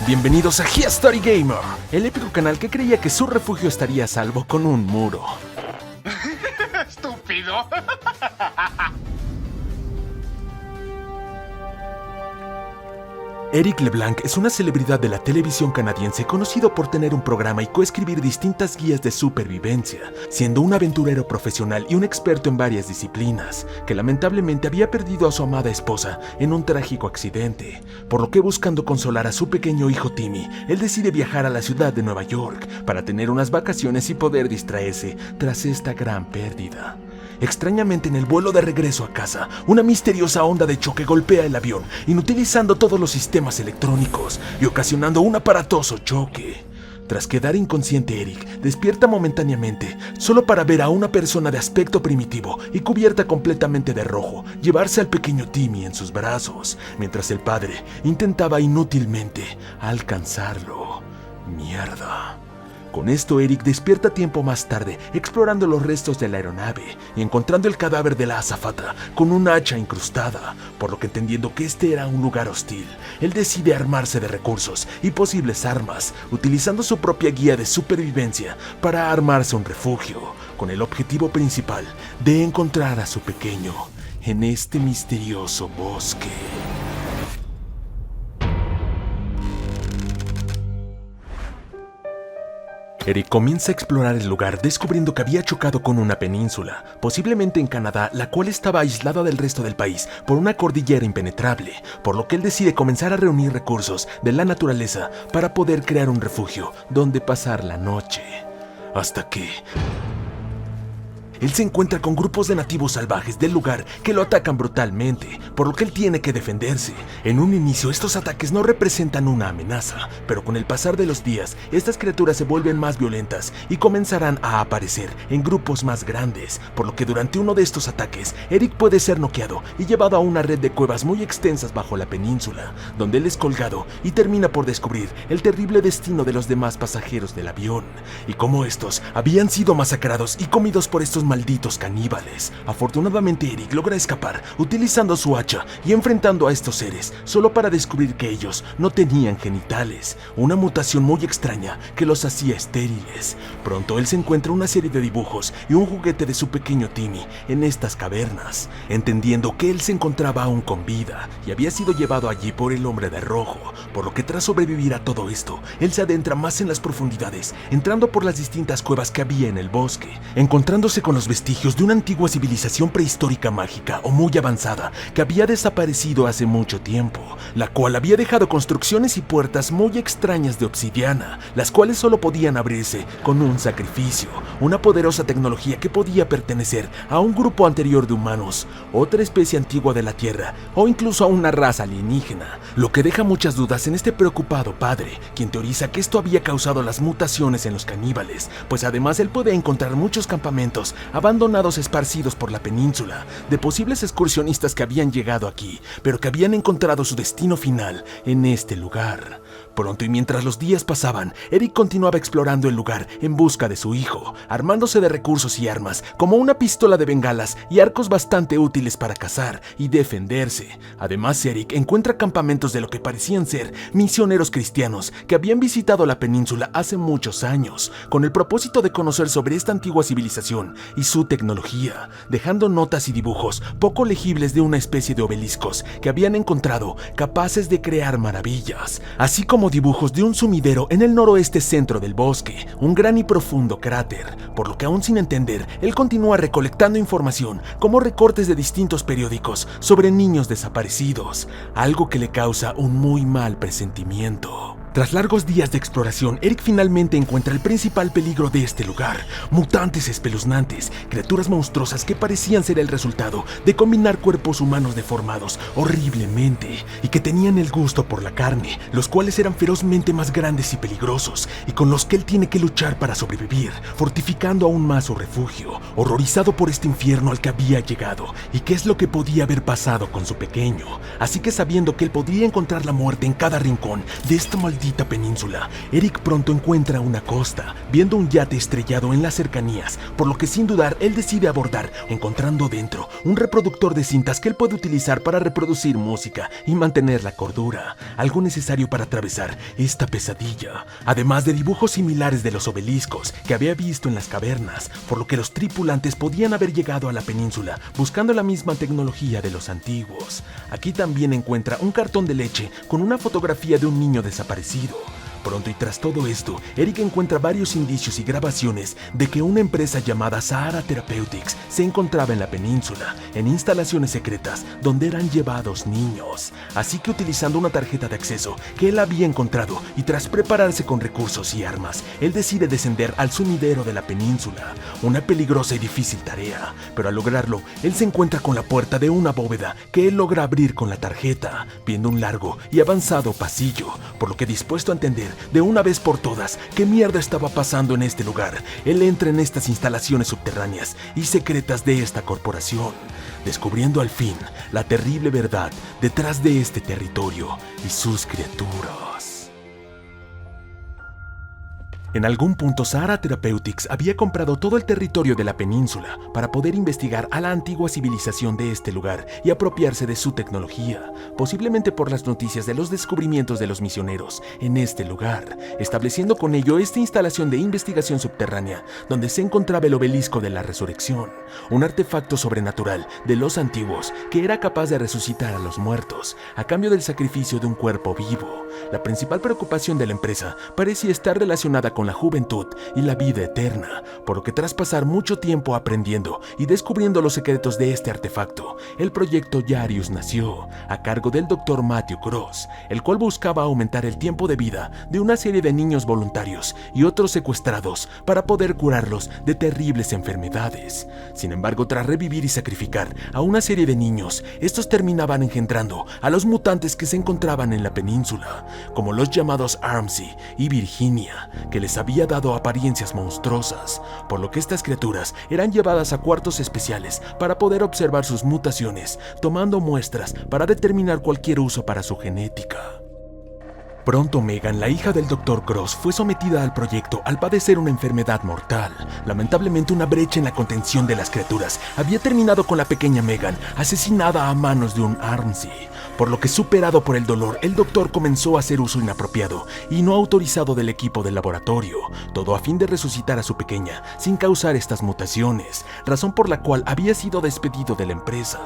Bienvenidos a History Gamer, el épico canal que creía que su refugio estaría a salvo con un muro. ¡Estúpido! Eric LeBlanc es una celebridad de la televisión canadiense conocido por tener un programa y coescribir distintas guías de supervivencia, siendo un aventurero profesional y un experto en varias disciplinas, que lamentablemente había perdido a su amada esposa en un trágico accidente, por lo que buscando consolar a su pequeño hijo Timmy, él decide viajar a la ciudad de Nueva York para tener unas vacaciones y poder distraerse tras esta gran pérdida. Extrañamente, en el vuelo de regreso a casa, una misteriosa onda de choque golpea el avión, inutilizando todos los sistemas electrónicos y ocasionando un aparatoso choque. Tras quedar inconsciente, Eric despierta momentáneamente, solo para ver a una persona de aspecto primitivo y cubierta completamente de rojo llevarse al pequeño Timmy en sus brazos, mientras el padre intentaba inútilmente alcanzarlo. ¡Mierda! Con esto, Eric despierta tiempo más tarde, explorando los restos de la aeronave y encontrando el cadáver de la azafata con un hacha incrustada, por lo que entendiendo que este era un lugar hostil, él decide armarse de recursos y posibles armas, utilizando su propia guía de supervivencia para armarse un refugio, con el objetivo principal de encontrar a su pequeño en este misterioso bosque. Eric comienza a explorar el lugar descubriendo que había chocado con una península, posiblemente en Canadá, la cual estaba aislada del resto del país por una cordillera impenetrable, por lo que él decide comenzar a reunir recursos de la naturaleza para poder crear un refugio donde pasar la noche. Hasta que él se encuentra con grupos de nativos salvajes del lugar que lo atacan brutalmente, por lo que él tiene que defenderse. En un inicio, estos ataques no representan una amenaza, pero con el pasar de los días, estas criaturas se vuelven más violentas y comenzarán a aparecer en grupos más grandes, por lo que durante uno de estos ataques, Eric puede ser noqueado y llevado a una red de cuevas muy extensas bajo la península, donde él es colgado y termina por descubrir el terrible destino de los demás pasajeros del avión, y cómo estos habían sido masacrados y comidos por estos malditos caníbales. Afortunadamente, Eric logra escapar utilizando su hacha y enfrentando a estos seres, solo para descubrir que ellos no tenían genitales, una mutación muy extraña que los hacía estériles. Pronto él se encuentra una serie de dibujos y un juguete de su pequeño Timmy en estas cavernas, entendiendo que él se encontraba aún con vida y había sido llevado allí por el hombre de rojo, por lo que tras sobrevivir a todo esto, él se adentra más en las profundidades, entrando por las distintas cuevas que había en el bosque, encontrándose con los vestigios de una antigua civilización prehistórica mágica o muy avanzada que había desaparecido hace mucho tiempo, la cual había dejado construcciones y puertas muy extrañas de obsidiana, las cuales solo podían abrirse con un sacrificio, una poderosa tecnología que podía pertenecer a un grupo anterior de humanos, otra especie antigua de la Tierra o incluso a una raza alienígena, lo que deja muchas dudas en este preocupado padre, quien teoriza que esto había causado las mutaciones en los caníbales, pues además él puede encontrar muchos campamentos abandonados esparcidos por la península, de posibles excursionistas que habían llegado aquí, pero que habían encontrado su destino final en este lugar. Pronto, y mientras los días pasaban, Eric continuaba explorando el lugar en busca de su hijo, armándose de recursos y armas, como una pistola de bengalas y arcos bastante útiles para cazar y defenderse. Además, Eric encuentra campamentos de lo que parecían ser misioneros cristianos que habían visitado la península hace muchos años, con el propósito de conocer sobre esta antigua civilización y su tecnología, dejando notas y dibujos poco legibles de una especie de obeliscos que habían encontrado capaces de crear maravillas, así como dibujos de un sumidero en el noroeste centro del bosque, un gran y profundo cráter, por lo que aún sin entender, él continúa recolectando información como recortes de distintos periódicos sobre niños desaparecidos, algo que le causa un muy mal presentimiento. Tras largos días de exploración, Eric finalmente encuentra el principal peligro de este lugar: mutantes espeluznantes, criaturas monstruosas que parecían ser el resultado de combinar cuerpos humanos deformados horriblemente y que tenían el gusto por la carne, los cuales eran ferozmente más grandes y peligrosos y con los que él tiene que luchar para sobrevivir, fortificando aún más su refugio, horrorizado por este infierno al que había llegado y qué es lo que podía haber pasado con su pequeño. Así que, sabiendo que él podría encontrar la muerte en cada rincón de este maldito maldita península. Eric pronto encuentra una costa, viendo un yate estrellado en las cercanías, por lo que sin dudar él decide abordar, encontrando dentro un reproductor de cintas que él puede utilizar para reproducir música y mantener la cordura, algo necesario para atravesar esta pesadilla, además de dibujos similares de los obeliscos que había visto en las cavernas, por lo que los tripulantes podían haber llegado a la península buscando la misma tecnología de los antiguos. Aquí también encuentra un cartón de leche con una fotografía de un niño desaparecido. Pronto y tras todo esto, Eric encuentra varios indicios y grabaciones de que una empresa llamada Sahara Therapeutics se encontraba en la península, en instalaciones secretas donde eran llevados niños. Así que utilizando una tarjeta de acceso que él había encontrado y tras prepararse con recursos y armas, él decide descender al sumidero de la península. Una peligrosa y difícil tarea, pero al lograrlo, él se encuentra con la puerta de una bóveda que él logra abrir con la tarjeta, viendo un largo y avanzado pasillo, por lo que dispuesto a entender de una vez por todas qué mierda estaba pasando en este lugar, él entra en estas instalaciones subterráneas y secretas de esta corporación, descubriendo al fin la terrible verdad detrás de este territorio y sus criaturas. En algún punto, Sahara Therapeutics había comprado todo el territorio de la península para poder investigar a la antigua civilización de este lugar y apropiarse de su tecnología, posiblemente por las noticias de los descubrimientos de los misioneros en este lugar, estableciendo con ello esta instalación de investigación subterránea donde se encontraba el obelisco de la resurrección, un artefacto sobrenatural de los antiguos que era capaz de resucitar a los muertos a cambio del sacrificio de un cuerpo vivo. La principal preocupación de la empresa parecía estar relacionada con la juventud y la vida eterna, por lo que tras pasar mucho tiempo aprendiendo y descubriendo los secretos de este artefacto, el proyecto Yarius nació, a cargo del Dr. Matthew Cross, el cual buscaba aumentar el tiempo de vida de una serie de niños voluntarios y otros secuestrados para poder curarlos de terribles enfermedades. Sin embargo, tras revivir y sacrificar a una serie de niños, estos terminaban engendrando a los mutantes que se encontraban en la península, como los llamados Armsy y Virginia, que les había dado apariencias monstruosas, por lo que estas criaturas eran llevadas a cuartos especiales para poder observar sus mutaciones, tomando muestras para determinar cualquier uso para su genética. Pronto Megan, la hija del Dr. Cross, fue sometida al proyecto al padecer una enfermedad mortal. Lamentablemente, una brecha en la contención de las criaturas había terminado con la pequeña Megan asesinada a manos de un Armsy, por lo que superado por el dolor, el doctor comenzó a hacer uso inapropiado y no autorizado del equipo del laboratorio, todo a fin de resucitar a su pequeña sin causar estas mutaciones, razón por la cual había sido despedido de la empresa.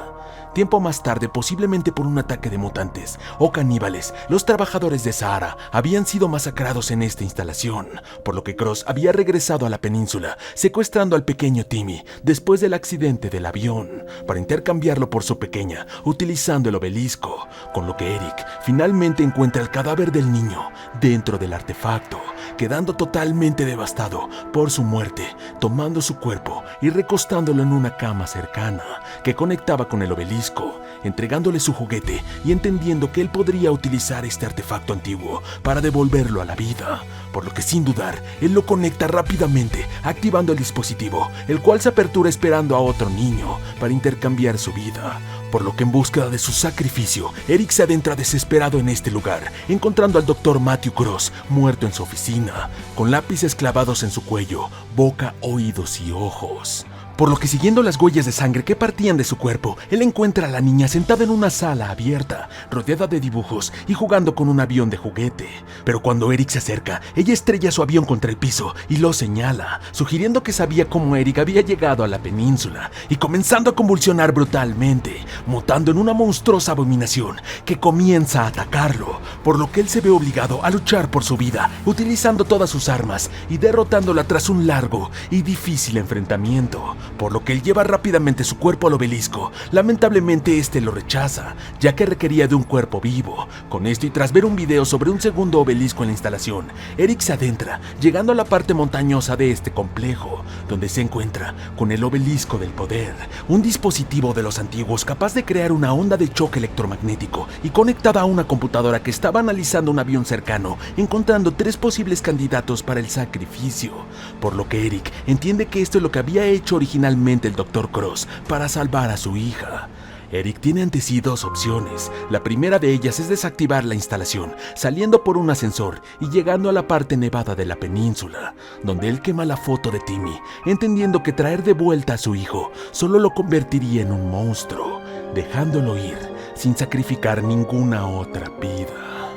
Tiempo más tarde, posiblemente por un ataque de mutantes o caníbales, los trabajadores de Sahara habían sido masacrados en esta instalación, por lo que Cross había regresado a la península, secuestrando al pequeño Timmy después del accidente del avión, para intercambiarlo por su pequeña, utilizando el obelisco, con lo que Eric finalmente encuentra el cadáver del niño dentro del artefacto, quedando totalmente devastado por su muerte, tomando su cuerpo y recostándolo en una cama cercana que conectaba con el obelisco, entregándole su juguete y entendiendo que él podría utilizar este artefacto antiguo para devolverlo a la vida, por lo que sin dudar, él lo conecta rápidamente, activando el dispositivo, el cual se apertura esperando a otro niño para intercambiar su vida, por lo que en búsqueda de su sacrificio, Eric se adentra desesperado en este lugar, encontrando al Dr. Matthew Cross muerto en su oficina, con lápices clavados en su cuello, boca, oídos y ojos. Por lo que siguiendo las huellas de sangre que partían de su cuerpo, él encuentra a la niña sentada en una sala abierta, rodeada de dibujos y jugando con un avión de juguete. Pero cuando Eric se acerca, ella estrella su avión contra el piso y lo señala, sugiriendo que sabía cómo Eric había llegado a la península y comenzando a convulsionar brutalmente, mutando en una monstruosa abominación que comienza a atacarlo, por lo que él se ve obligado a luchar por su vida, utilizando todas sus armas y derrotándola tras un largo y difícil enfrentamiento, por lo que él lleva rápidamente su cuerpo al obelisco. Lamentablemente este lo rechaza, ya que requería de un cuerpo vivo. Con esto y tras ver un video sobre un segundo obelisco en la instalación, Eric se adentra, llegando a la parte montañosa de este complejo, donde se encuentra con el obelisco del poder, un dispositivo de los antiguos capaz de crear una onda de choque electromagnético y conectada a una computadora que estaba analizando un avión cercano, encontrando 3 posibles candidatos para el sacrificio, por lo que Eric entiende que esto es lo que había hecho originalmente el Dr. Cross para salvar a su hija. Eric tiene ante sí dos opciones. La primera de ellas es desactivar la instalación, saliendo por un ascensor y llegando a la parte nevada de la península, donde él quema la foto de Timmy, entendiendo que traer de vuelta a su hijo solo lo convertiría en un monstruo, dejándolo ir sin sacrificar ninguna otra vida.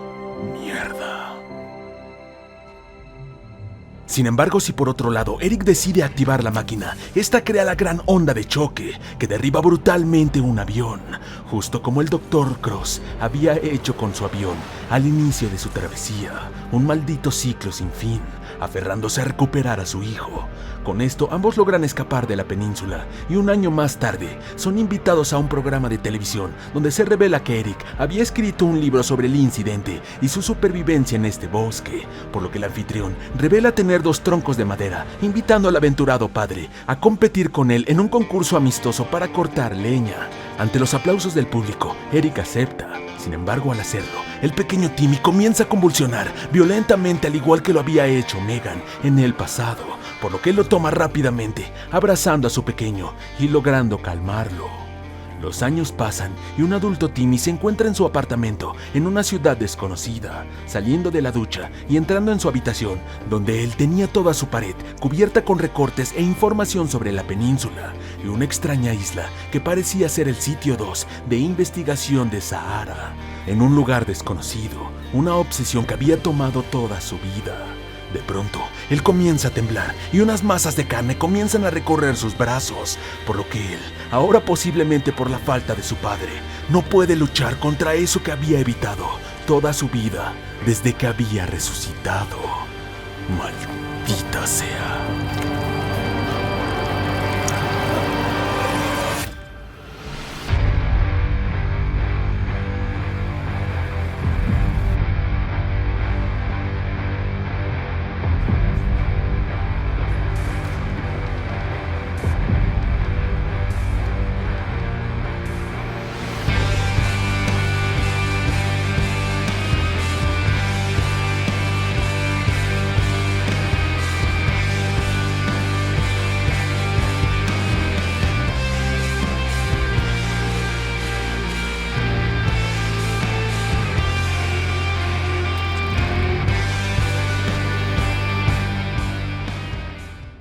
Mierda. Sin embargo, si por otro lado Eric decide activar la máquina, esta crea la gran onda de choque que derriba brutalmente un avión, justo como el Dr. Cross había hecho con su avión al inicio de su travesía, un maldito ciclo sin fin, aferrándose a recuperar a su hijo. Con esto, ambos logran escapar de la península y un año más tarde son invitados a un programa de televisión donde se revela que Eric había escrito un libro sobre el incidente y su supervivencia en este bosque, por lo que el anfitrión revela tener 2 troncos de madera, invitando al aventurado padre a competir con él en un concurso amistoso para cortar leña. Ante los aplausos del público, Eric acepta. Sin embargo, al hacerlo, el pequeño Timmy comienza a convulsionar violentamente, al igual que lo había hecho Megan en el pasado, por lo que él lo toma rápidamente, abrazando a su pequeño y logrando calmarlo. Los años pasan y un adulto Timmy se encuentra en su apartamento en una ciudad desconocida, saliendo de la ducha y entrando en su habitación, donde él tenía toda su pared cubierta con recortes e información sobre la península y una extraña isla que parecía ser el sitio 2 de investigación de Sahara, en un lugar desconocido, una obsesión que había tomado toda su vida. De pronto, él comienza a temblar y unas masas de carne comienzan a recorrer sus brazos, por lo que él, ahora posiblemente por la falta de su padre, no puede luchar contra eso que había evitado toda su vida desde que había resucitado. Maldita sea.